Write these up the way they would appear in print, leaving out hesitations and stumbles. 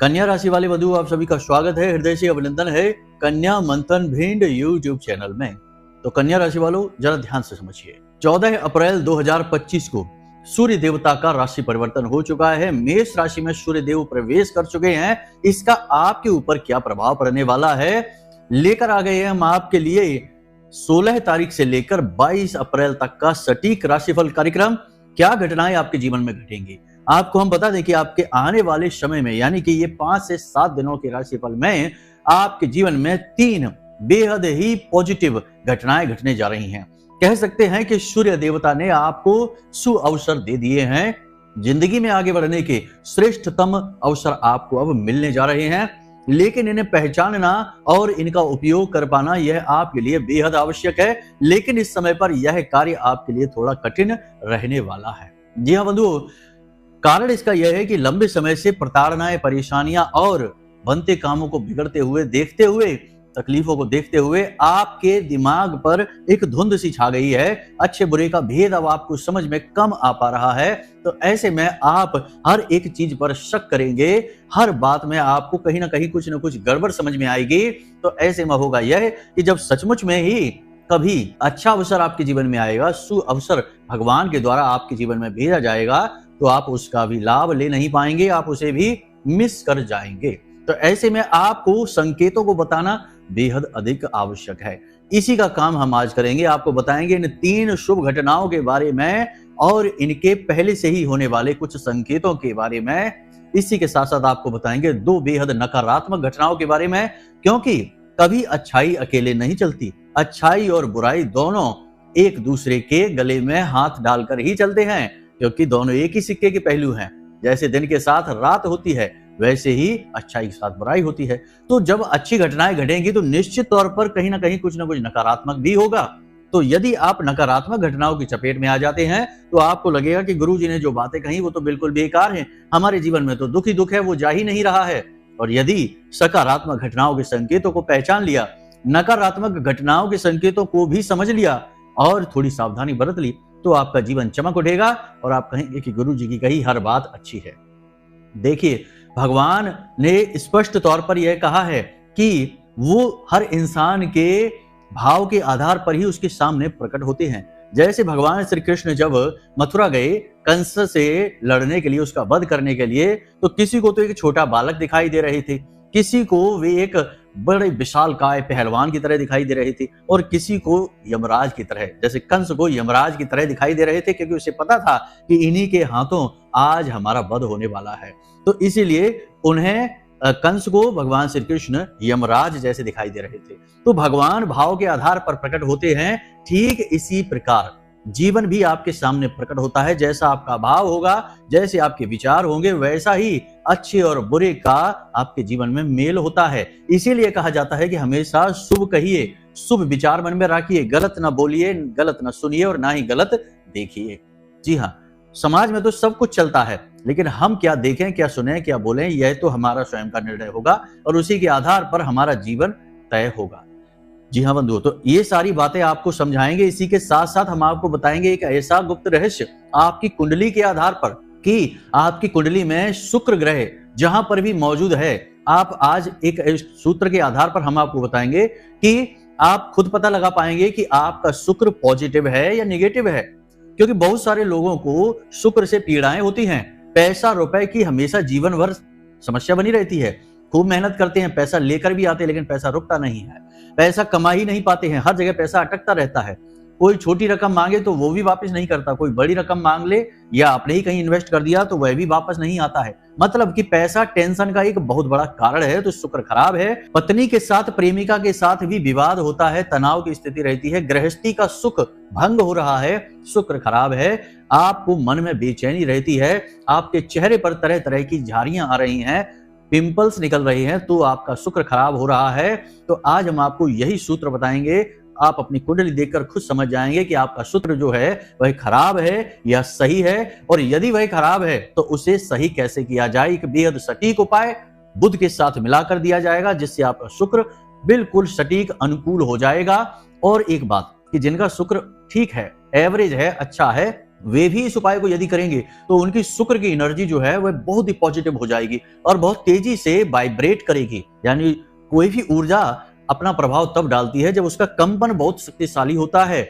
कन्या राशि वाले वधु, आप सभी का स्वागत है, हृदय से अभिनंदन है कन्या मंथन भिंड यूट्यूब चैनल में। तो कन्या राशि वालों, जरा ध्यान से समझिए। 14 अप्रैल 2025 को सूर्य देवता का राशि परिवर्तन हो चुका है। मेष राशि में सूर्य देव प्रवेश कर चुके हैं। इसका आपके ऊपर क्या प्रभाव पड़ने वाला है, लेकर आ गए हम आपके लिए 16 तारीख से लेकर 22 अप्रैल तक का सटीक राशिफल कार्यक्रम। क्या घटनाएं आपके जीवन में घटेंगी, आपको हम बता दें कि आपके आने वाले समय में, यानी कि ये 5 से 7 दिनों के राशिफल में आपके जीवन में 3 बेहद ही पॉजिटिव घटनाएं घटने जा रही हैं। कह सकते हैं कि सूर्य देवता ने आपको सुअवसर दे दिए हैं। जिंदगी में आगे बढ़ने के श्रेष्ठतम अवसर आपको अब मिलने जा रहे हैं, लेकिन इन्हें पहचानना और इनका उपयोग कर पाना यह आपके लिए बेहद आवश्यक है। लेकिन इस समय पर यह कार्य आपके लिए थोड़ा कठिन रहने वाला है। जी हाँ बंधुओं, कारण इसका यह है कि लंबे समय से प्रताड़नाएं, परेशानियां और बनते कामों को बिगड़ते हुए देखते हुए, तकलीफों को देखते हुए आपके दिमाग पर एक धुंध सी छा गई है। अच्छे बुरे का भेद अब आपको समझ में कम आ पा रहा है। तो ऐसे में आप हर एक चीज पर शक करेंगे, हर बात में आपको कहीं ना कहीं कुछ न कुछ गड़बड़ समझ में आएगी। तो ऐसे में होगा यह कि जब सचमुच में ही कभी अच्छा अवसर आपके जीवन में आएगा, सुअवसर भगवान के द्वारा आपके जीवन में भेजा जाएगा, तो आप उसका भी लाभ ले नहीं पाएंगे, आप उसे भी मिस कर जाएंगे। तो ऐसे में आपको संकेतों को बताना बेहद अधिक आवश्यक है। इसी का काम हम आज करेंगे। आपको बताएंगे इन 3 शुभ घटनाओं के बारे में और इनके पहले से ही होने वाले कुछ संकेतों के बारे में। इसी के साथ साथ आपको बताएंगे 2 बेहद नकारात्मक घटनाओं के बारे में, क्योंकि कभी अच्छाई अकेले नहीं चलती। अच्छाई और बुराई दोनों एक दूसरे के गले में हाथ डालकर ही चलते हैं, क्योंकि दोनों एक ही सिक्के के पहलू हैं। जैसे दिन के साथ रात होती है, वैसे ही अच्छाई के साथ बुराई होती है। तो जब अच्छी घटनाएं घटेंगी तो निश्चित तौर पर कहीं ना कहीं कुछ ना कुछ नकारात्मक भी होगा। तो यदि आप नकारात्मक घटनाओं की चपेट में आ जाते हैं तो आपको लगेगा कि गुरुजी ने जो बातें कही वो तो बिल्कुल बेकार है, हमारे जीवन में तो दुख ही दुख है, वो जा ही नहीं रहा है। और यदि सकारात्मक घटनाओं के संकेतों को पहचान लिया, नकारात्मक घटनाओं के संकेतों को भी समझ लिया और थोड़ी सावधानी बरत ली, तो आपका जीवन चमक उठेगा और आप कहेंगे कि गुरुजी की कही हर बात अच्छी है। देखिए, भगवान ने स्पष्ट तौर पर यह कहा है कि वो हर इंसान के भाव के आधार पर ही उसके सामने प्रकट होते हैं। जैसे भगवान श्री कृष्ण जब मथुरा गए कंस से लड़ने के लिए, उसका वध करने के लिए, तो किसी को तो एक छोटा बालक दिखाई दे रहे थे, किसी को वे एक बड़े विशालकाय पहलवान की तरह दिखाई दे रहे थे, और किसी को यमराज की तरह, जैसे कंस को यमराज की तरह दिखाई दे रहे थे, क्योंकि उसे पता था कि इन्हीं के हाथों आज हमारा वध होने वाला है। तो इसीलिए उन्हें कंस को भगवान श्री कृष्ण यमराज जैसे दिखाई दे रहे थे। तो भगवान भाव के आधार पर प्रकट होते हैं। ठीक इसी प्रकार जीवन भी आपके सामने प्रकट होता है। जैसा आपका भाव होगा, जैसे आपके विचार होंगे, वैसा ही अच्छे और बुरे का आपके जीवन में मेल होता है। इसीलिए कहा जाता है कि हमेशा शुभ कहिए, शुभ विचार मन में रखिए, गलत ना बोलिए, गलत ना सुनिए और ना ही गलत देखिए। जी हाँ, समाज में तो सब कुछ चलता है, लेकिन हम क्या देखें, क्या सुने, क्या बोलें, यह तो हमारा स्वयं का निर्णय होगा और उसी के आधार पर हमारा जीवन तय होगा। जी हाँ बंधुओं, तो ये सारी बातें आपको समझाएंगे। इसी के साथ साथ हम आपको बताएंगे एक ऐसा गुप्त रहस्य आपकी कुंडली के आधार पर कि आपकी कुंडली में शुक्र ग्रह जहां पर भी मौजूद है, आप आज एक सूत्र के आधार पर हम आपको बताएंगे कि आप खुद पता लगा पाएंगे कि आपका शुक्र पॉजिटिव है या निगेटिव है। क्योंकि बहुत सारे लोगों को शुक्र से पीड़ाएं होती हैं, पैसा रुपए की हमेशा जीवन भर समस्या बनी रहती है। खूब मेहनत करते हैं, पैसा लेकर भी आते हैं, लेकिन पैसा रुकता नहीं है, पैसा कमा ही नहीं पाते हैं, हर जगह पैसा अटकता रहता है। कोई छोटी रकम मांगे तो वो भी वापस नहीं करता, कोई बड़ी रकम मांग ले या आपने ही कहीं इन्वेस्ट कर दिया तो वह भी वापस नहीं आता है। मतलब कि पैसा टेंशन का एक बहुत बड़ा कारण है। तो शुक्र खराब है। पत्नी के साथ, प्रेमिका के साथ भी विवाद होता है, तनाव की स्थिति रहती है, गृहस्थी का सुख भंग हो रहा है, शुक्र खराब है। आपको मन में बेचैनी रहती है, आपके चेहरे पर तरह तरह की झारियां आ रही हैं, पिंपल्स निकल रहे हैं, तो आपका शुक्र खराब हो रहा है। तो आज हम आपको यही सूत्र बताएंगे। आप अपनी कुंडली देखकर खुद समझ जाएंगे कि आपका सूत्र जो है वह खराब है या सही है, और यदि वह खराब है तो उसे सही कैसे किया जाए। एक बेहद सटीक उपाय बुध के साथ मिलाकर दिया जाएगा, जिससे आपका शुक्र बिल्कुल सटीक अनुकूल हो जाएगा। और एक बात कि जिनका शुक्र ठीक है, एवरेज है, अच्छा है, वे भी इस उपाय को यदि करेंगे तो उनकी शुक्र की एनर्जी जो है वह बहुत ही पॉजिटिव हो जाएगी और बहुत तेजी से वाइब्रेट करेगी। यानी कोई भी ऊर्जा अपना प्रभाव तब डालती है जब उसका कंपन बहुत शक्तिशाली होता है।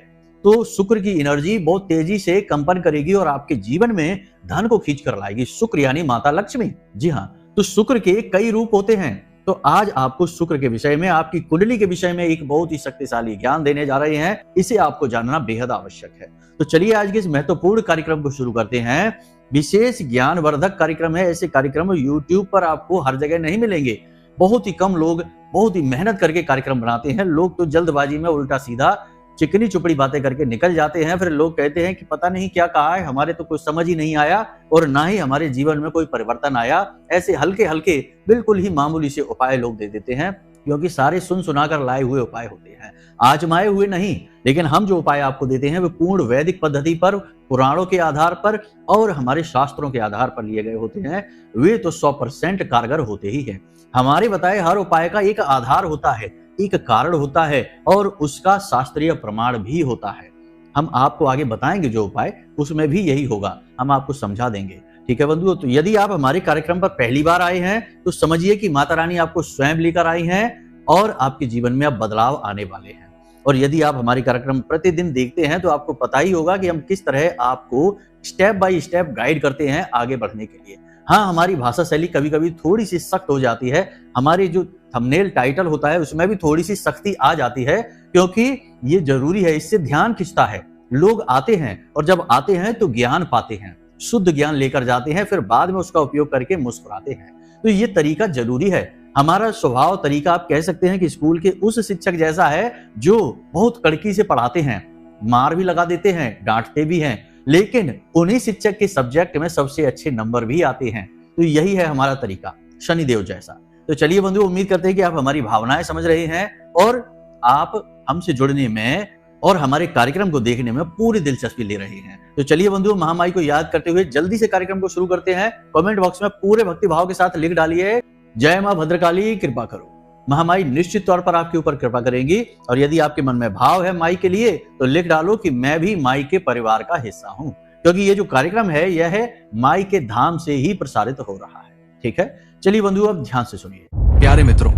तो शुक्र की एनर्जी बहुत तेजी से कंपन करेगी और आपके जीवन में धन को खींच कर लाएगी। शुक्र यानी माता लक्ष्मी। जी हाँ, तो शुक्र के कई रूप होते हैं। तो आज आपको शुक्र के विषय में, आपकी कुंडली के विषय में एक बहुत ही शक्तिशाली ज्ञान देने जा रहे हैं। इसे आपको जानना बेहद आवश्यक है। तो चलिए आज के इस महत्वपूर्ण कार्यक्रम को शुरू करते हैं। विशेष ज्ञानवर्धक कार्यक्रम है। ऐसे कार्यक्रम यूट्यूब पर आपको हर जगह नहीं मिलेंगे। बहुत ही कम लोग बहुत ही मेहनत करके कार्यक्रम बनाते हैं। लोग तो जल्दबाजी में उल्टा सीधा चिकनी चुपड़ी बातें करके निकल जाते हैं। फिर लोग कहते हैं कि पता नहीं क्या कहा है, हमारे तो कुछ समझ ही नहीं आया और ना ही हमारे जीवन में कोई परिवर्तन आया। ऐसे हल्के हल्के बिल्कुल ही मामूली से उपाय लोग दे देते हैं, क्योंकि सारे सुन सुनाकर लाए हुए उपाय होते हैं, आजमाए हुए नहीं। लेकिन हम जो उपाय आपको देते हैं वे पूर्ण वैदिक पद्धति पर, पुराणों के आधार पर और हमारे शास्त्रों के आधार पर लिए गए होते हैं। वे तो 100% कारगर होते ही हैं। हमारे बताए हर उपाय का एक आधार होता है, एक कारण होता है और उसका शास्त्रीय प्रमाण भी होता है। हम आपको आगे बताएंगे जो उपाय, उसमें भी यही होगा, हम आपको समझा देंगे। ठीक है बंधुओं, तो यदि आप हमारे कार्यक्रम पर पहली बार आए हैं तो समझिए कि माता रानी आपको स्वयं लेकर आई हैं और आपके जीवन में अब बदलाव आने वाले हैं। और यदि आप हमारे कार्यक्रम प्रतिदिन देखते हैं तो आपको पता ही होगा कि हम किस तरह आपको स्टेप बाय स्टेप गाइड करते हैं आगे बढ़ने के लिए। हाँ, हमारी भाषा शैली कभी कभी थोड़ी सी सख्त हो जाती है। हमारी जो थंबनेल टाइटल होता है उसमें भी थोड़ी सी सख्ती आ जाती है, क्योंकि ये जरूरी है। इससे ध्यान खिंचता है। लोग आते हैं और जब आते हैं तो ज्ञान पाते हैं, शुद्ध ज्ञान लेकर जाते हैं, फिर बाद में उसका उपयोग करके मुस्कुराते हैं। तो ये तरीका जरूरी है। हमारा स्वभाव तरीका आप कह सकते हैं कि स्कूल के उस शिक्षक जैसा है जो बहुत कड़की से पढ़ाते हैं, मार भी लगा देते हैं, डांटते भी हैं, लेकिन उन्हीं शिक्षक के सब्जेक्ट में सबसे अच्छे नंबर भी आते हैं। तो यही है हमारा तरीका, शनिदेव जैसा। तो चलिए बंधु, उम्मीद करते हैं कि आप हमारी भावनाएं समझ रहे हैं और आप हमसे जुड़ने में और हमारे कार्यक्रम को देखने में पूरी दिलचस्पी ले रहे हैं। तो चलिए बंधु, महामाई को याद करते हुए जल्दी से कार्यक्रम को शुरू करते हैं। कमेंट बॉक्स में पूरे भक्ति भाव के साथ लिख डालिए, जय मां भद्रकाली कृपा करो। महामाई निश्चित तौर पर आपके ऊपर कृपा करेंगी। और यदि आपके मन में भाव है माई के लिए तो लिख डालो कि मैं भी माई के परिवार का हिस्सा हूं, क्योंकि ये जो कार्यक्रम है यह है माई के धाम से ही प्रसारित हो रहा है। ठीक है, चलिए बंधु अब ध्यान से सुनिए। प्यारे मित्रों,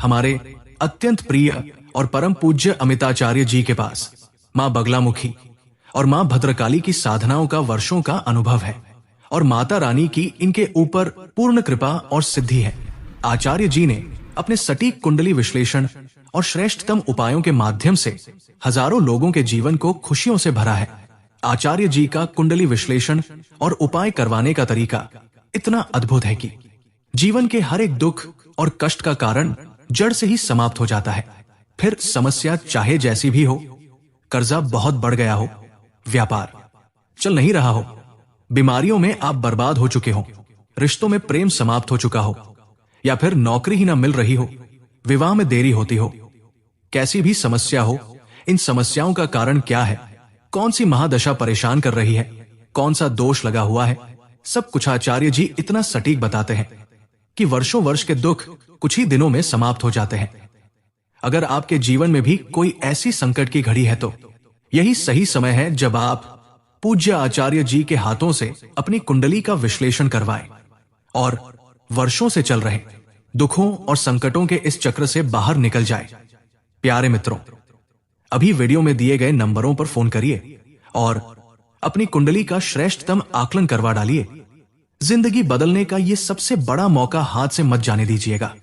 हमारे अत्यंत प्रिय और परम पूज्य अमिताचार्य जी के पास माँ बगलामुखी और माँ भद्रकाली की साधनाओं का वर्षों का अनुभव है और माता रानी की इनके ऊपर पूर्ण कृपा और सिद्धि है। आचार्य जी ने अपने सटीक कुंडली विश्लेषण और श्रेष्ठतम उपायों के माध्यम से हजारों लोगों के जीवन को खुशियों से भरा है। आचार्य जी का कुंडली विश्लेषण और उपाय करवाने का तरीका इतना अद्भुत है कि जीवन के हर एक दुख और कष्ट का कारण जड़ से ही समाप्त हो जाता है। फिर समस्या चाहे जैसी भी हो, कर्जा बहुत बढ़ गया हो, व्यापार चल नहीं रहा हो, बीमारियों में आप बर्बाद हो चुके हो, रिश्तों में प्रेम समाप्त हो चुका हो, या फिर नौकरी ही ना मिल रही हो, विवाह में देरी होती हो, कैसी भी समस्या हो, इन समस्याओं का कारण क्या है, कौन सी महादशा परेशान कर रही है, कौन सा दोष लगा हुआ है, सब कुछ आचार्य जी इतना सटीक बताते हैं कि वर्षों वर्ष के दुख कुछ ही दिनों में समाप्त हो जाते हैं। अगर आपके जीवन में भी कोई ऐसी संकट की घड़ी है तो यही सही समय है जब आप पूज्य आचार्य जी के हाथों से अपनी कुंडली का विश्लेषण करवाएं और वर्षों से चल रहे दुखों और संकटों के इस चक्र से बाहर निकल जाए। प्यारे मित्रों, अभी वीडियो में दिए गए नंबरों पर फोन करिए और अपनी कुंडली का श्रेष्ठतम आकलन करवा डालिए। जिंदगी बदलने का ये सबसे बड़ा मौका हाथ से मत जाने दीजिएगा।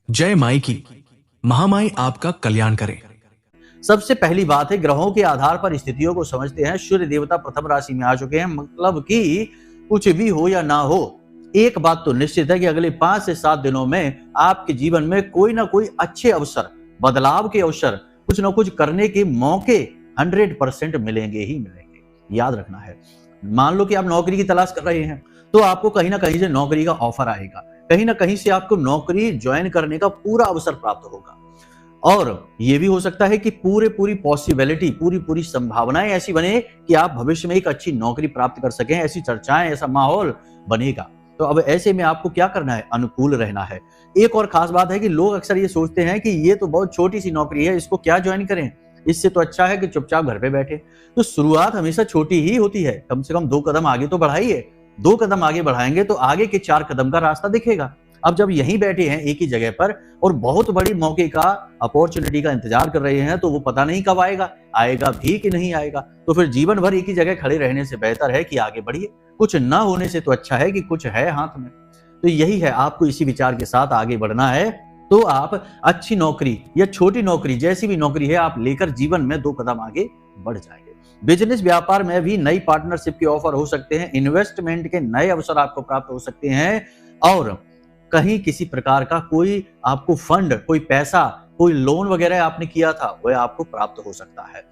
जय माई की, महामाई आपका कल्याण करे। सबसे पहली बात है, ग्रहों के आधार पर स्थितियों को समझते हैं। सूर्य देवता प्रथम राशि में आ चुके हैं, मतलब कि कुछ भी हो या ना हो, एक बात तो निश्चित है कि अगले 5 से 7 दिनों में आपके जीवन में कोई ना कोई अच्छे अवसर, बदलाव के अवसर, कुछ ना कुछ करने के मौके 100% मिलेंगे ही मिलेंगे। याद रखना है, मान लो कि आप नौकरी की तलाश कर रहे हैं तो आपको कहीं ना कहीं से नौकरी का ऑफर आएगा, कहीं ना कहीं से आपको नौकरी ज्वाइन करने का पूरा अवसर प्राप्त होगा। और यह भी हो सकता है कि पूरी पॉसिबिलिटी, पूरी संभावनाएं ऐसी बने कि आप भविष्य में एक अच्छी नौकरी प्राप्त कर सकें। ऐसी चर्चाएं, ऐसा माहौल बनेगा। तो अब ऐसे में आपको क्या करना है? अनुकूल रहना है। एक और खास बात है कि लोग अक्सर ये सोचते हैं कि ये तो बहुत छोटी सी नौकरी है, इसको क्या ज्वाइन करें। इससे तो अच्छा है कि चुपचाप घर पे बैठे। तो शुरुआत हमेशा छोटी ही होती है, कम से कम 2 कदम आगे तो बढ़ाइए। 2 कदम आगे बढ़ाएंगे तो आगे के 4 कदम का रास्ता दिखेगा। अब जब यहीं बैठे हैं एक ही जगह पर और बहुत बड़ी मौके का, अपॉर्चुनिटी का इंतजार कर रहे हैं, तो वो पता नहीं कब आएगा, आएगा भी कि नहीं आएगा। तो फिर जीवन भर एक ही जगह खड़े रहने से बेहतर है कि आगे बढ़िए। कुछ ना होने से तो अच्छा है कि कुछ है हाथ में। तो यही है, आपको इसी विचार के साथ आगे बढ़ना है। तो आप अच्छी नौकरी या छोटी नौकरी, जैसी भी नौकरी है, आप लेकर जीवन में 2 कदम आगे बढ़ जाएंगे। बिजनेस व्यापार में भी नई पार्टनरशिप के ऑफर हो सकते हैं, इन्वेस्टमेंट के नए अवसर आपको प्राप्त हो सकते हैं, और कहीं किसी प्रकार का कोई आपको फंड, कोई पैसा, कोई लोन वगैरह आपने किया था, वह आपको प्राप्त हो सकता है।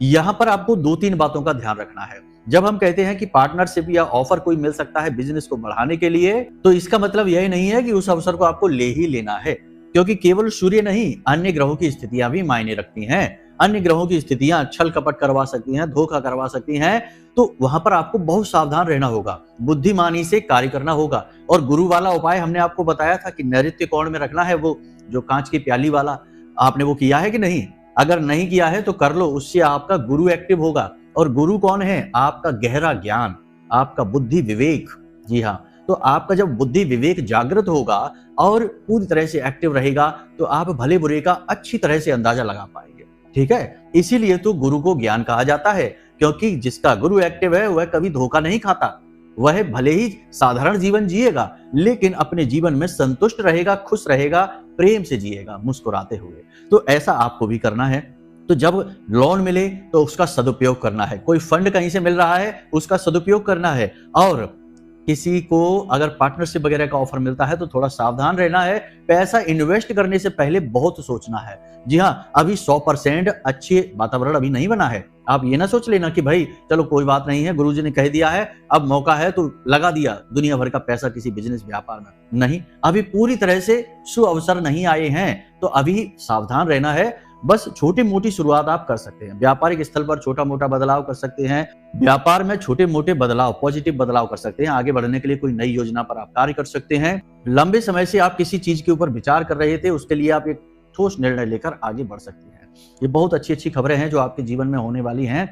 यहां पर आपको 2-3 बातों का ध्यान रखना है। जब हम कहते हैं कि पार्टनरशिप या ऑफर कोई मिल सकता है बिजनेस को बढ़ाने के लिए, तो इसका मतलब यह नहीं है कि उस अवसर को आपको ले ही लेना है, क्योंकि केवल सूर्य नहीं, अन्य ग्रहों की स्थितियां भी मायने रखती हैं। अन्य ग्रहों की स्थितियां छल कपट करवा सकती हैं, धोखा करवा सकती हैं, तो वहां पर आपको बहुत सावधान रहना होगा, बुद्धिमानी से कार्य करना होगा। और गुरु वाला उपाय हमने आपको बताया था कि नैऋत्य कोण में रखना है, वो जो कांच की प्याली वाला, आपने वो किया है कि नहीं? अगर नहीं किया है तो कर लो, उससे आपका गुरु एक्टिव होगा। और गुरु कौन है? आपका गहरा ज्ञान, आपका बुद्धि विवेक। जी हाँ, तो आपका जब बुद्धि विवेक जागृत होगा और पूरी तरह से एक्टिव रहेगा, तो आप भले बुरे का अच्छी तरह से अंदाजा लगा पाएंगे। ठीक है, इसीलिए तो गुरु को ज्ञान कहा जाता है, क्योंकि जिसका गुरु एक्टिव है वह कभी धोखा नहीं खाता। वह भले ही साधारण जीवन जिएगा, लेकिन अपने जीवन में संतुष्ट रहेगा, खुश रहेगा, प्रेम से जिएगा, मुस्कुराते हुए। तो ऐसा आपको भी करना है। तो जब लोन मिले तो उसका सदुपयोग करना है, कोई फंड कहीं से मिल रहा है उसका सदुपयोग करना है, और किसी को अगर पार्टनरशिप वगैरह का ऑफर मिलता है तो थोड़ा सावधान रहना है। पैसा इन्वेस्ट करने से पहले बहुत सोचना है। जी हाँ, अभी 100% अच्छे वातावरण अभी नहीं बना है। आप ये ना सोच लेना कि भाई चलो कोई बात नहीं है, गुरुजी ने कह दिया है, अब मौका है तो लगा दिया दुनिया भर का पैसा किसी बिजनेस व्यापार में। नहीं, अभी पूरी तरह से सुअवसर नहीं आए हैं, तो अभी सावधान रहना है। बस छोटी मोटी शुरुआत आप कर सकते हैं, व्यापारिक स्थल पर छोटा मोटा बदलाव कर सकते हैं, व्यापार में छोटे मोटे बदलाव, पॉजिटिव बदलाव कर सकते हैं। आगे बढ़ने के लिए कोई नई योजना पर आप कार्य कर सकते हैं। लंबे समय से आप किसी चीज के ऊपर विचार कर रहे थे, उसके लिए आप एक ठोस निर्णय लेकर आगे बढ़ सकते हैं। ये बहुत अच्छी अच्छी खबरें हैं जो आपके जीवन में होने वाली हैं।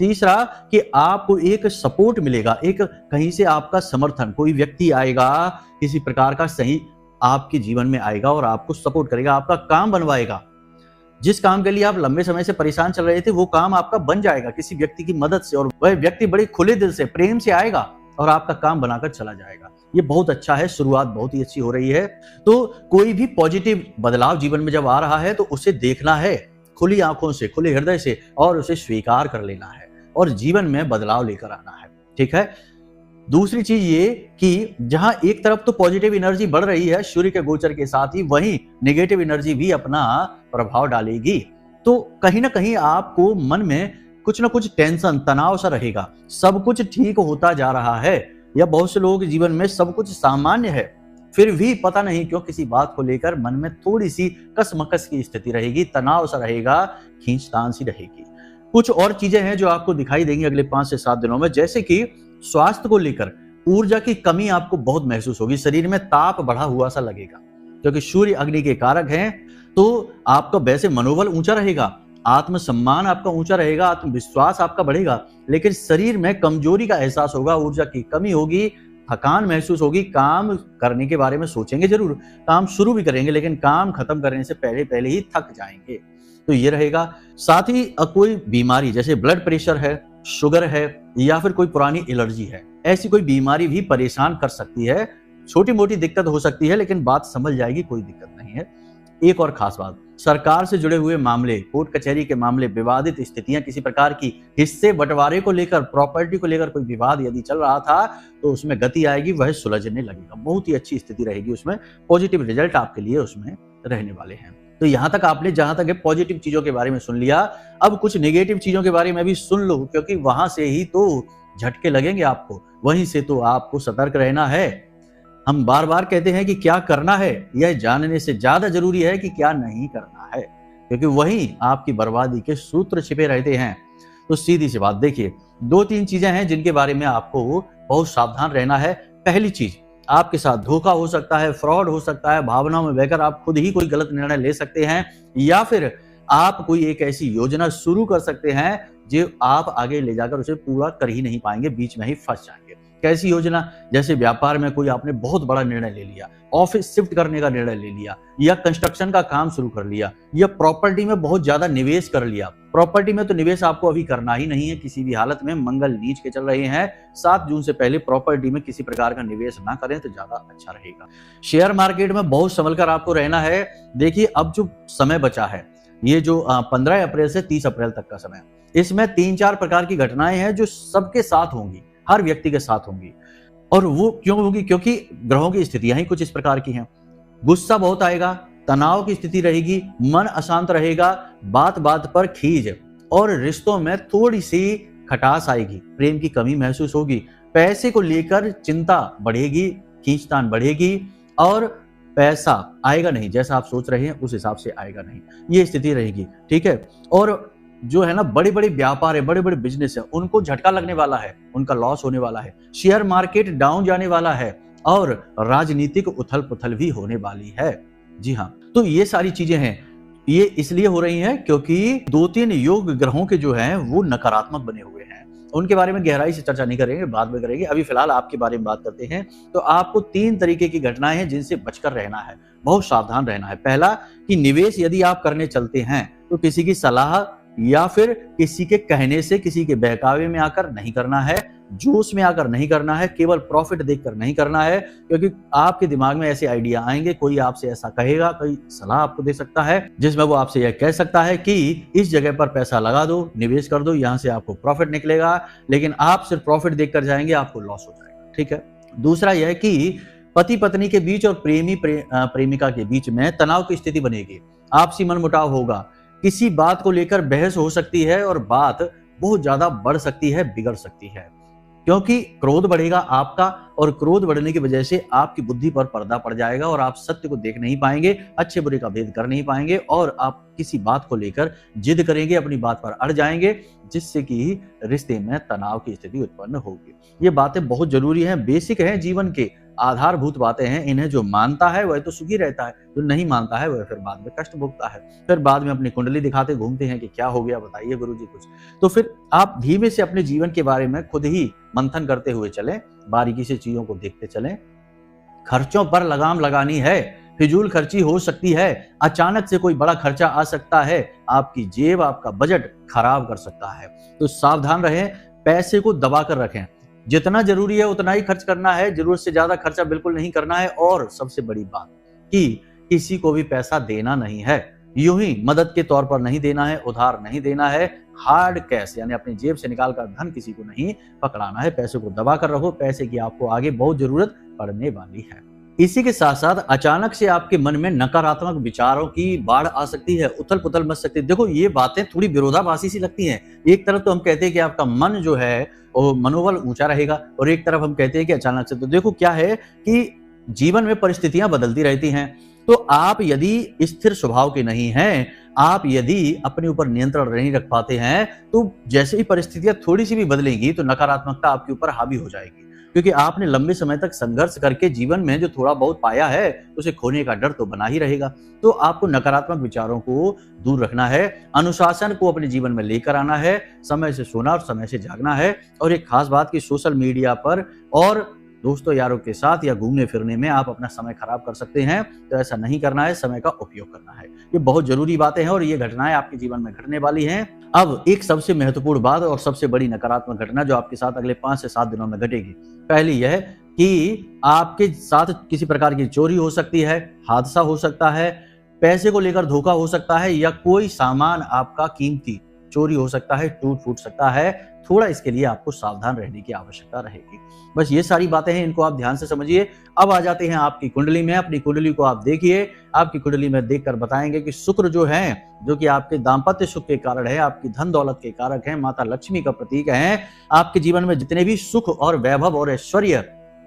तीसरा, कि आपको एक सपोर्ट मिलेगा, एक कहीं से आपका समर्थन, कोई व्यक्ति आएगा किसी प्रकार का, सही आपके जीवन में आएगा और आपको सपोर्ट करेगा, आपका काम बनवाएगा। जिस काम के लिए आप लंबे समय से परेशान चल रहे थे, वो काम आपका बन जाएगा किसी व्यक्ति की मदद से, और वह व्यक्ति बड़े खुले दिल से, प्रेम से आएगा और आपका काम बनाकर चला जाएगा। ये बहुत अच्छा है, शुरुआत बहुत ही अच्छी हो रही है। तो कोई भी पॉजिटिव बदलाव जीवन में जब आ रहा है तो उसे देखना है खुली आंखों से, खुले हृदय से, और उसे स्वीकार कर लेना है और जीवन में बदलाव लेकर आना है। ठीक है। दूसरी चीज ये कि जहां एक तरफ तो पॉजिटिव एनर्जी बढ़ रही है सूर्य के गोचर के साथ ही, वहीं नेगेटिव एनर्जी भी अपना प्रभाव डालेगी। तो कहीं ना कहीं आपको मन में कुछ ना कुछ टेंशन, तनाव सा रहेगा। सब कुछ ठीक होता जा रहा है, या बहुत से लोगों के जीवन में सब कुछ सामान्य है, फिर भी पता नहीं क्यों किसी बात को लेकर मन में थोड़ी सी कसमकस की स्थिति रहेगी, तनाव सा रहेगा, खींचतान सी रहेगी। कुछ और चीजें हैं जो आपको दिखाई देंगी अगले 5 से 7 दिनों में, जैसे कि स्वास्थ्य को लेकर ऊर्जा की कमी आपको बहुत महसूस होगी, शरीर में ताप बढ़ा हुआ सा लगेगा, क्योंकि सूर्य अग्नि के कारक हैं। तो आपका वैसे मनोबल ऊंचा रहेगा, आत्मसम्मान आपका ऊंचा रहेगा, आत्मविश्वास आपका बढ़ेगा, लेकिन शरीर में कमजोरी का एहसास होगा, ऊर्जा की कमी होगी, थकान महसूस होगी। काम करने के बारे में सोचेंगे जरूर, काम शुरू भी करेंगे, लेकिन काम खत्म करने से पहले पहले ही थक जाएंगे। तो ये रहेगा। साथ ही कोई बीमारी जैसे ब्लड प्रेशर है, शुगर है, या फिर कोई पुरानी एलर्जी है, ऐसी कोई बीमारी भी परेशान कर सकती है। छोटी मोटी दिक्कत हो सकती है, लेकिन बात समझ जाएगी, कोई दिक्कत नहीं है। एक और खास बात, सरकार से जुड़े हुए मामले, कोर्ट कचहरी के मामले, विवादित स्थितियां, किसी प्रकार की हिस्से बंटवारे को लेकर, प्रॉपर्टी को लेकर कोई विवाद यदि चल रहा था, तो उसमें गति आएगी, वह सुलझने लगेगा, बहुत ही अच्छी स्थिति रहेगी उसमें, पॉजिटिव रिजल्ट आपके लिए उसमें रहने वाले हैं। तो यहां तक आपने जहां तक पॉजिटिव चीजों के बारे में सुन लिया, अब कुछ नेगेटिव चीजों के बारे में भी सुन लो, क्योंकि वहां से ही तो झटके लगेंगे आपको, वहीं से तो आपको सतर्क रहना है। हम बार बार कहते हैं कि क्या करना है, यह जानने से ज्यादा जरूरी है कि क्या नहीं करना है, क्योंकि वहीं आपकी बर्बादी के सूत्र छिपे रहते हैं। तो सीधी सी बात देखिए, 2-3 चीजें हैं जिनके बारे में आपको बहुत सावधान रहना है। पहली चीज, आपके साथ धोखा हो सकता है, फ्रॉड हो सकता है, भावनाओं में बहकर आप खुद ही कोई गलत निर्णय ले सकते हैं, या फिर आप कोई एक ऐसी योजना शुरू कर सकते हैं जो आप आगे ले जाकर उसे पूरा कर ही नहीं पाएंगे, बीच में ही फंस जाएंगे। कैसी योजना? जैसे व्यापार में कोई आपने बहुत बड़ा निर्णय ले लिया, ऑफिस शिफ्ट करने का निर्णय ले लिया, या कंस्ट्रक्शन का काम शुरू कर लिया, या प्रॉपर्टी में बहुत ज्यादा निवेश कर लिया। प्रॉपर्टी में तो निवेश आपको अभी करना ही नहीं है किसी भी हालत में, मंगल नीच के चल रहे हैं। 7 जून से पहले प्रॉपर्टी में किसी प्रकार का निवेश ना करें तो ज्यादा अच्छा रहेगा। शेयर मार्केट में बहुत संभल कर आपको रहना है। देखिए, अब जो समय बचा है, ये जो 15 अप्रैल से 30 अप्रैल तक का समय, इसमें 3-4 प्रकार की घटनाएं हैं जो सबके साथ होंगी, हर व्यक्ति के साथ होंगी। और वो क्यों होगी? क्योंकि ग्रहों की स्थितियां ही कुछ इस प्रकार की हैं। गुस्सा बहुत आएगा, तनाव की स्थिति रहेगी, मन अशांत रहेगा, बात बात पर खीज, और रिश्तों में थोड़ी सी खटास आएगी, प्रेम की कमी महसूस होगी, पैसे को लेकर चिंता बढ़ेगी, खींचतान बढ़ेगी, और पैसा आएगा नहीं, जैसा आप सोच रहे हैं उस हिसाब से आएगा नहीं, ये स्थिति रहेगी। ठीक है। और जो है ना, बड़े बड़े व्यापार है, बड़े बड़े बिजनेस है, उनको झटका लगने वाला है, उनका लॉस होने वाला है, शेयर मार्केट डाउन जाने वाला है, और राजनीतिक उथल पुथल भी होने वाली है। जी हाँ, तो ये सारी चीजें हैं। ये इसलिए हो रही हैं क्योंकि 2-3 योग ग्रहों के जो हैं वो नकारात्मक बने हुए हैं। उनके बारे में गहराई से चर्चा नहीं करेंगे, बाद में करेंगे। अभी फिलहाल आपके बारे में बात करते हैं। तो आपको 3 तरीके की घटनाएं हैं जिनसे बचकर रहना है, बहुत सावधान रहना है। पहला कि निवेश यदि आप करने चलते हैं तो किसी की सलाह या फिर किसी के कहने से, किसी के बहकावे में आकर नहीं करना है, जोश में आकर नहीं करना है, केवल प्रॉफिट देखकर नहीं करना है, क्योंकि आपके दिमाग में ऐसे आइडिया आएंगे, कोई आपसे ऐसा कहेगा, कोई सलाह आपको दे सकता है जिसमें वो आपसे यह कह सकता है कि इस जगह पर पैसा लगा दो, निवेश कर दो, यहां से आपको प्रॉफिट निकलेगा, लेकिन आप सिर्फ प्रॉफिट देखकर जाएंगे, आपको लॉस हो जाएगा। ठीक है। दूसरा यह है कि पति पत्नी के बीच और प्रेमिका के बीच में तनाव की स्थिति बनेगी, आपसी मनमुटाव होगा, किसी बात को लेकर बहस हो सकती है और बात बहुत ज्यादा बढ़ सकती है, बिगड़ सकती है, क्योंकि क्रोध बढ़ेगा आपका, और क्रोध बढ़ने की वजह से आपकी बुद्धि पर पर्दा पड़ जाएगा और आप सत्य को देख नहीं पाएंगे, अच्छे बुरे का भेद कर नहीं पाएंगे, और आप किसी बात को लेकर जिद करेंगे, अपनी बात पर अड़ जाएंगे, जिससे कि रिश्ते में तनाव की स्थिति उत्पन्न होगी। ये बातें बहुत जरूरी हैं, बेसिक हैं, जीवन के आधारभूत बातें हैं। इन्हें जो मानता है वह तो सुखी रहता है, जो नहीं मानता है वह फिर बाद में कष्ट भोगता है, फिर बाद में अपनी कुंडली दिखाते घूमते हैं कि क्या हो गया, बताइए गुरुजी कुछ। तो फिर आप धीमे से अपने जीवन के बारे में खुद ही मंथन करते हुए चलें, बारीकी से चीजों को देखते चलें। खर्चों पर लगाम लगानी है, फिजूल खर्ची हो सकती है, अचानक से कोई बड़ा खर्चा आ सकता है, आपकी जेब, आपका बजट खराब कर सकता है। तो सावधान रहें, पैसे को दबा कर रखें, जितना जरूरी है उतना ही खर्च करना है, जरूरत से ज्यादा खर्चा बिल्कुल नहीं करना है। और सबसे बड़ी बात कि किसी को भी पैसा देना नहीं है, यूं ही मदद के तौर पर नहीं देना है, उधार नहीं देना है, हार्ड कैश यानी अपनी जेब से निकालकर धन किसी को नहीं पकड़ाना है। पैसे को दबा कर रखो, पैसे की आपको आगे बहुत जरूरत पड़ने वाली है। इसी के साथ साथ अचानक से आपके मन में नकारात्मक विचारों की बाढ़ आ सकती है, उथल पुथल मच सकती है। देखो, ये बातें थोड़ी विरोधाभासी सी लगती हैं। एक तरफ तो हम कहते हैं कि आपका मन जो है वो मनोबल ऊंचा रहेगा, और एक तरफ हम कहते हैं कि अचानक से। तो देखो क्या है कि जीवन में परिस्थितियां बदलती रहती हैं, तो आप यदि स्थिर स्वभाव के नहीं हैं, आप यदि अपने ऊपर नियंत्रण नहीं रख पाते हैं, तो जैसे ही परिस्थितियां थोड़ी सी भी बदलेंगी तो नकारात्मकता आपके ऊपर हावी हो जाएगी, क्योंकि आपने लंबे समय तक संघर्ष करके जीवन में जो थोड़ा बहुत पाया है उसे खोने का डर तो बना ही रहेगा। तो आपको नकारात्मक विचारों को दूर रखना है, अनुशासन को अपने जीवन में लेकर आना है, समय से सोना और समय से जागना है। और एक खास बात कि सोशल मीडिया पर और दोस्तों यारों के साथ या घूमने फिरने में आप अपना समय खराब कर सकते हैं, तो ऐसा नहीं करना है, समय का उपयोग करना है। ये बहुत जरूरी बातें हैं और ये घटनाएं आपके जीवन में घटने वाली हैं। अब एक सबसे महत्वपूर्ण बात और सबसे बड़ी नकारात्मक घटना जो आपके साथ अगले 5 से 7 दिनों में घटेगी, पहली यह कि आपके साथ किसी प्रकार की चोरी हो सकती है, हादसा हो सकता है, पैसे को लेकर धोखा हो सकता है, या कोई सामान आपका कीमती चोरी हो सकता है, टूट फूट सकता है। थोड़ा इसके लिए आपको सावधान रहने की आवश्यकता रहेगी। बस ये सारी बातें हैं, इनको आप ध्यान से समझिए। अब आ जाते हैं आपकी कुंडली में। अपनी कुंडली को आप देखिए, आपकी कुंडली में देखकर बताएंगे कि शुक्र जो है, जो कि आपके दाम्पत्य सुख के कारण है, आपकी धन दौलत के कारक है, माता लक्ष्मी का प्रतीक है, आपके जीवन में जितने भी सुख और वैभव और ऐश्वर्य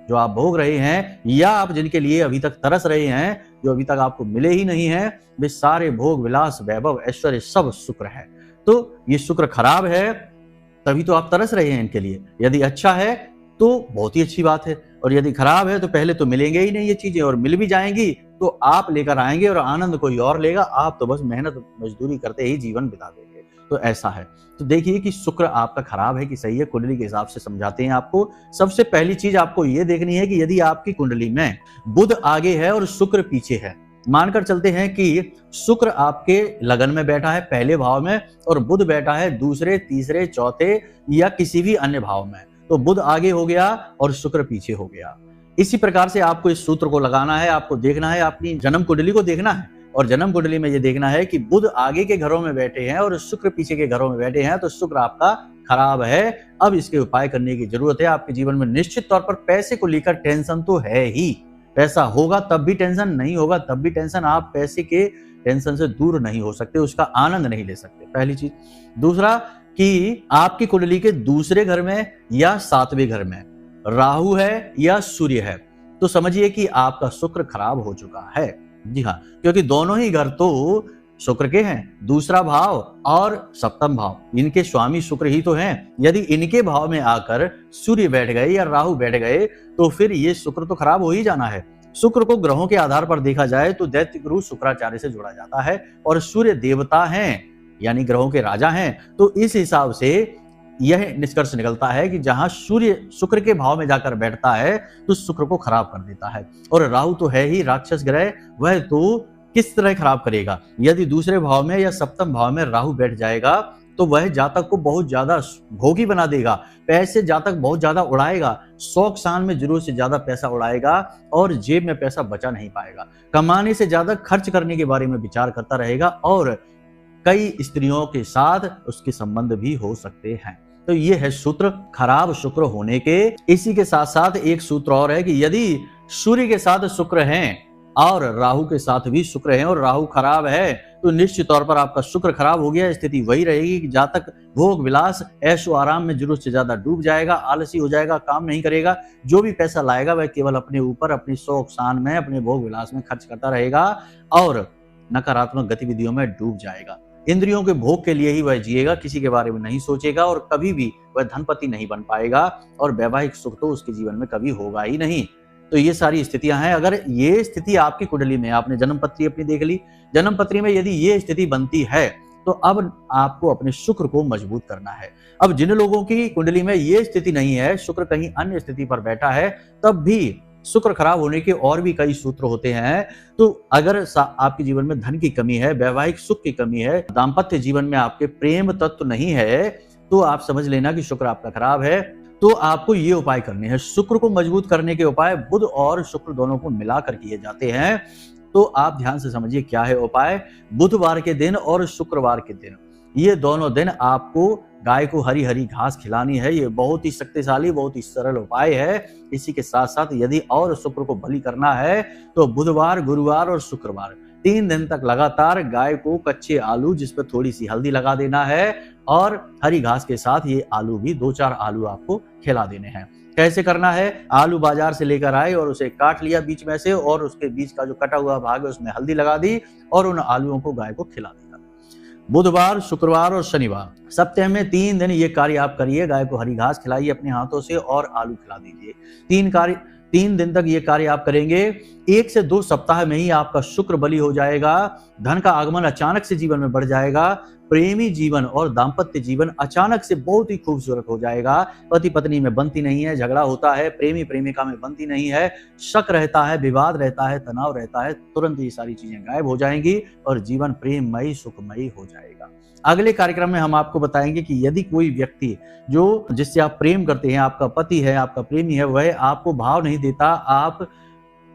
जो आप भोग रहे हैं, या आप जिनके लिए अभी तक तरस रहे हैं, जो अभी तक आपको मिले ही नहीं है, वे सारे भोग विलास वैभव ऐश्वर्य सब शुक्र है। तो ये शुक्र खराब है तभी तो आप तरस रहे हैं इनके लिए। यदि अच्छा है तो बहुत ही अच्छी बात है, और यदि खराब है तो पहले तो मिलेंगे ही नहीं ये चीजें, और मिल भी जाएंगी तो आप लेकर आएंगे और आनंद कोई और लेगा, आप तो बस मेहनत मजदूरी करते ही जीवन बिता देंगे। तो ऐसा है। तो देखिए कि शुक्र आपका खराब है कि सही है, कुंडली के हिसाब से समझाते हैं आपको। सबसे पहली चीज आपको ये देखनी है कि यदि आपकी कुंडली में बुध आगे है और शुक्र पीछे है, मानकर चलते हैं कि शुक्र आपके लगन में बैठा है पहले भाव में और बुध बैठा है दूसरे, तीसरे, चौथे या किसी भी अन्य भाव में, तो बुध आगे हो गया और शुक्र पीछे हो गया। इसी प्रकार से आपको इस सूत्र को लगाना है, आपको देखना है, अपनी जन्म कुंडली को देखना है और जन्म कुंडली में ये देखना है कि बुध आगे के घरों में बैठे हैं और शुक्र पीछे के घरों में बैठे हैं, तो शुक्र आपका खराब है। अब इसके उपाय करने की जरूरत है। आपके जीवन में निश्चित तौर पर पैसे को लेकर टेंशन तो है ही, पैसा होगा तब भी टेंशन, नहीं होगा तब भी टेंशन। आप पैसे के टेंशन से दूर नहीं हो सकते, उसका आनंद नहीं ले सकते, पहली चीज। दूसरा कि आपकी कुंडली के दूसरे घर में या सातवें घर में राहु है या सूर्य है, तो समझिए कि आपका शुक्र खराब हो चुका है। जी हाँ, क्योंकि दोनों ही घर तो शुक्र के हैं, दूसरा भाव और सप्तम भाव, इनके स्वामी शुक्र ही तो हैं। यदि इनके भाव में आकर सूर्य बैठ गए या राहु बैठ गए तो फिर ये शुक्र तो खराब हो ही जाना है। शुक्र को ग्रहों के आधार पर देखा जाए तो दैत्य गुरु शुक्राचार्य से जोड़ा जाता है और सूर्य देवता हैं यानी ग्रहों के राजा हैं। तो इस हिसाब से यह निष्कर्ष निकलता है कि जहां सूर्य शुक्र के भाव में जाकर बैठता है तो शुक्र को खराब कर देता है, और राहु तो है ही राक्षस ग्रह, वह तो किस तरह खराब करेगा। यदि दूसरे भाव में या सप्तम भाव में राहु बैठ जाएगा तो वह जातक को बहुत ज्यादा भोगी बना देगा, पैसे जातक बहुत ज्यादा उड़ाएगा, शौक शान में जरूरत से ज्यादा पैसा उड़ाएगा और जेब में पैसा बचा नहीं पाएगा, कमाने से ज्यादा खर्च करने के बारे में विचार करता रहेगा और कई स्त्रियों के साथ उसके संबंध भी हो सकते हैं। तो ये है सूत्र खराब शुक्र होने के। इसी के साथ साथ एक सूत्र और है कि यदि सूर्य के साथ शुक्र हैं और राहु के साथ भी शुक्र है और राहु खराब है तो निश्चित तौर पर आपका शुक्र खराब हो गया। स्थिति वही रहेगी कि जहां तक भोग विलास ऐशो आराम में जरूरत से ज्यादा डूब जाएगा, आलसी हो जाएगा, काम नहीं करेगा, जो भी पैसा लाएगा वह केवल अपने ऊपर, अपनी शौक शान में, अपने भोग विलास में खर्च करता रहेगा और नकारात्मक गतिविधियों में डूब जाएगा। इंद्रियों के भोग के लिए ही वह जिएगा, किसी के बारे में नहीं सोचेगा और कभी भी वह धनपति नहीं बन पाएगा और वैवाहिक सुख तो उसके जीवन में कभी होगा ही नहीं। तो ये सारी स्थितियां हैं। अगर ये स्थिति आपकी कुंडली में, आपने जन्म पत्री अपनी देख ली, जन्म पत्री में यदि ये स्थिति बनती है तो अब आपको अपने शुक्र को मजबूत करना है। अब जिन लोगों की कुंडली में ये स्थिति नहीं है, शुक्र कहीं अन्य स्थिति पर बैठा है, तब भी शुक्र खराब होने के और भी कई सूत्र होते हैं। तो अगर आपके जीवन में धन की कमी है, वैवाहिक सुख की कमी है, दाम्पत्य जीवन में आपके प्रेम तत्व नहीं है, तो आप समझ लेना कि शुक्र आपका खराब है। तो आपको ये उपाय करने हैं। शुक्र को मजबूत करने के उपाय बुध और शुक्र दोनों को मिलाकर किए जाते हैं। तो आप ध्यान से समझिए क्या है उपाय। बुधवार के दिन और शुक्रवार के दिन, ये दोनों दिन आपको गाय को हरी हरी घास खिलानी है। ये बहुत ही शक्तिशाली, बहुत ही सरल उपाय है। इसी के साथ साथ यदि और शुक्र को बलि करना है तो बुधवार, गुरुवार और शुक्रवार 3 दिन तक लगातार गाय को कच्चे आलू जिस पर थोड़ी सी हल्दी लगा देना है और हरी घास के साथ ये आलू भी 2-4 आलू आपको खिला देने हैं। कैसे करना है? आलू बाजार से लेकर आए और उसे काट लिया बीच में से और उसके बीच का जो कटा हुआ भाग है उसमें हल्दी लगा दी और उन आलूओं को गाय को खिला दिया। बुधवार, शुक्रवार और शनिवार सप्ताह में 3 दिन ये कार्य आप करिए। गाय को हरी घास खिलाइए अपने हाथों से और आलू खिला दीजिए। 3 दिन तक ये कार्य आप करेंगे। 1 से 2 सप्ताह में ही आपका शुक्र बलि हो जाएगा। धन का आगमन अचानक से जीवन में बढ़ जाएगा। प्रेमी जीवन और दाम्पत्य जीवन अचानक से बहुत ही खूबसूरत हो जाएगा। पति पत्नी में बनती नहीं है, झगड़ा होता है, प्रेमी प्रेमिका में बनती नहीं है, शक रहता है, विवाद रहता है, तनाव रहता है, तुरंत ये सारी चीजें गायब हो जाएंगी और जीवन प्रेममयी सुखमयी हो जाएगा। अगले कार्यक्रम में हम आपको बताएंगे कि यदि कोई व्यक्ति जो जिससे आप प्रेम करते हैं, आपका पति है, आपका प्रेमी है, वह आपको भाव नहीं देता, आप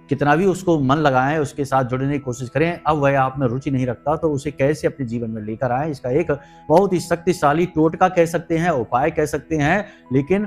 कितना भी उसको मन लगाएं, उसके साथ जुड़ने की कोशिश करें, अब वह आप में रुचि नहीं रखता, तो उसे कैसे अपने जीवन में लेकर आएं। इसका एक बहुत ही शक्तिशाली टोटका कह सकते हैं, उपाय कह सकते हैं, लेकिन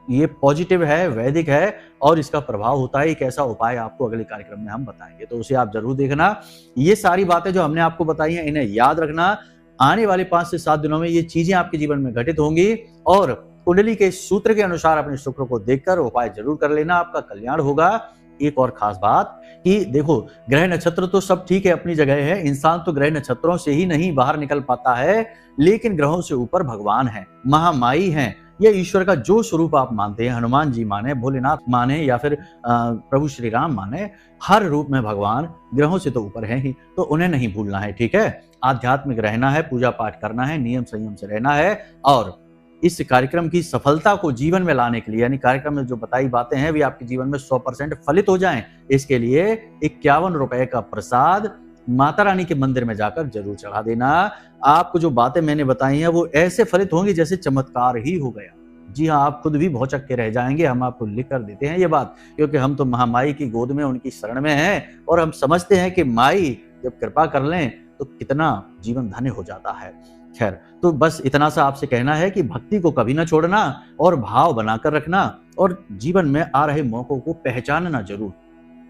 ये पॉजिटिव है, वैदिक है और इसका प्रभाव होता है। एक ऐसा उपाय आपको अगले कार्यक्रम में हम बताएंगे, तो उसे आप जरूर देखना। ये सारी बातें जो हमने आपको बताई हैं, इन्हें याद रखना। आने वाले 5 से 7 दिनों में ये चीजें आपके जीवन में घटित होंगी और कुंडली के सूत्र के अनुसार अपने शुक्र को देखकर उपाय जरूर कर लेना, आपका कल्याण होगा। एक और खास बात कि देखो, ग्रह नक्षत्र तो सब ठीक है, अपनी जगह है, इंसान तो ग्रह नक्षत्रों से ही नहीं बाहर निकल पाता है, लेकिन ग्रहों से ऊपर भगवान है, महामाई हैं, ये ईश्वर का जो स्वरूप आप मानते हैं, हनुमान जी माने, भोलेनाथ माने या फिर प्रभु श्री राम माने, हर रूप में भगवान ग्रहों से तो ऊपर है ही, तो उन्हें नहीं भूलना है। ठीक है, आध्यात्मिक रहना है, पूजा पाठ करना है, नियम संयम से रहना है। और इस कार्यक्रम की सफलता को जीवन में लाने के लिए, यानी कार्यक्रम में जो बताई बातें हैं वे आपके जीवन में 100% फलित हो जाएं, इसके लिए 51 रुपए का प्रसाद माता रानी के मंदिर में जाकर जरूर चढ़ा देना। आपको जो बातें मैंने बताई हैं वो ऐसे फलित होंगी जैसे चमत्कार ही हो गया। जी हाँ, आप खुद भी भौचक के रह जाएंगे। हम आपको लिख कर देते हैं ये बात, क्योंकि हम तो महामाई की गोद में, उनकी शरण में हैं और हम समझते हैं कि माई जब कृपा कर लें तो कितना जीवन धन्य हो जाता है। खैर, तो बस इतना सा आपसे कहना है कि भक्ति को कभी ना छोड़ना और भाव बनाकर रखना और जीवन में आ रहे मौकों को पहचानना जरूर,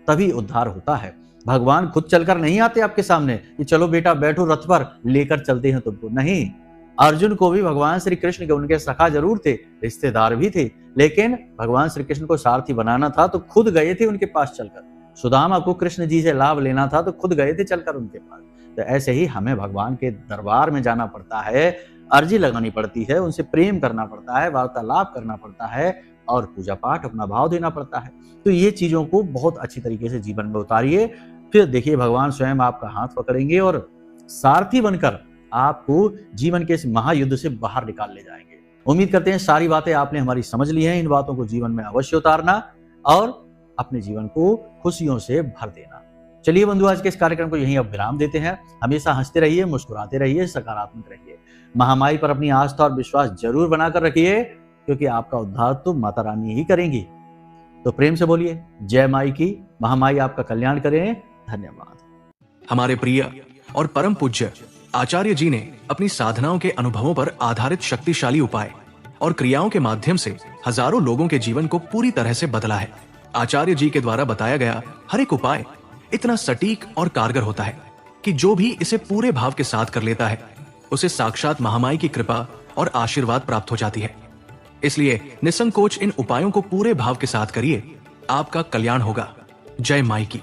तभी उद्धार होता है। भगवान खुद चलकर नहीं आते आपके सामने कि चलो बेटा बैठो रथ पर, लेकर चलते हैं तुमको। नहीं, अर्जुन को भी भगवान श्री कृष्ण के उनके सखा जरूर थे, रिश्तेदार भी थे, लेकिन भगवान श्री कृष्ण को सारथी बनाना था तो खुद गए थे उनके पास चलकर। सुदामा को कृष्ण जी से लाभ लेना था तो खुद गए थे चलकर उनके पास। तो ऐसे ही हमें भगवान के दरबार में जाना पड़ता है, अर्जी लगानी पड़ती है, उनसे प्रेम करना पड़ता है, वार्तालाप करना पड़ता है और पूजा पाठ अपना भाव देना पड़ता है। तो ये चीजों को बहुत अच्छी तरीके से जीवन में उतारिए, फिर देखिए भगवान स्वयं आपका हाथ पकड़ेंगे और सारथी बनकर आपको जीवन के इस महायुद्ध से बाहर निकाल ले जाएंगे। उम्मीद करते हैं सारी बातें आपने हमारी समझ ली हैं। इन बातों को जीवन में अवश्य उतारना और अपने जीवन को खुशियों से भर देना। चलिए बंधु, आज के इस कार्यक्रम को यहीं अब विराम देते हैं। हमेशा हंसते रहिए, मुस्कुराते रहिए, सकारात्मक रहिए। महामाई पर अपनी आस्था और विश्वास जरूर बनाकर रखिए, क्योंकि आपका उद्धार तो माता रानी ही करेंगी। तो प्रेम से बोलिए जय माई की। महामाई आपका कल्याण करें। धन्यवाद। हमारे प्रिय और परम पूज्य आचार्य जी ने अपनी साधनाओं के अनुभवों पर आधारित शक्तिशाली उपाय और क्रियाओं के माध्यम से हजारों लोगों के जीवन को पूरी तरह से बदला है। आचार्य जी के द्वारा बताया गया हर एक उपाय इतना सटीक और कारगर होता है कि जो भी इसे पूरे भाव के साथ कर लेता है उसे साक्षात महामाई की कृपा और आशीर्वाद प्राप्त हो जाती है। इसलिए निसंकोच इन उपायों को पूरे भाव के साथ करिए, आपका कल्याण होगा। जय माई की।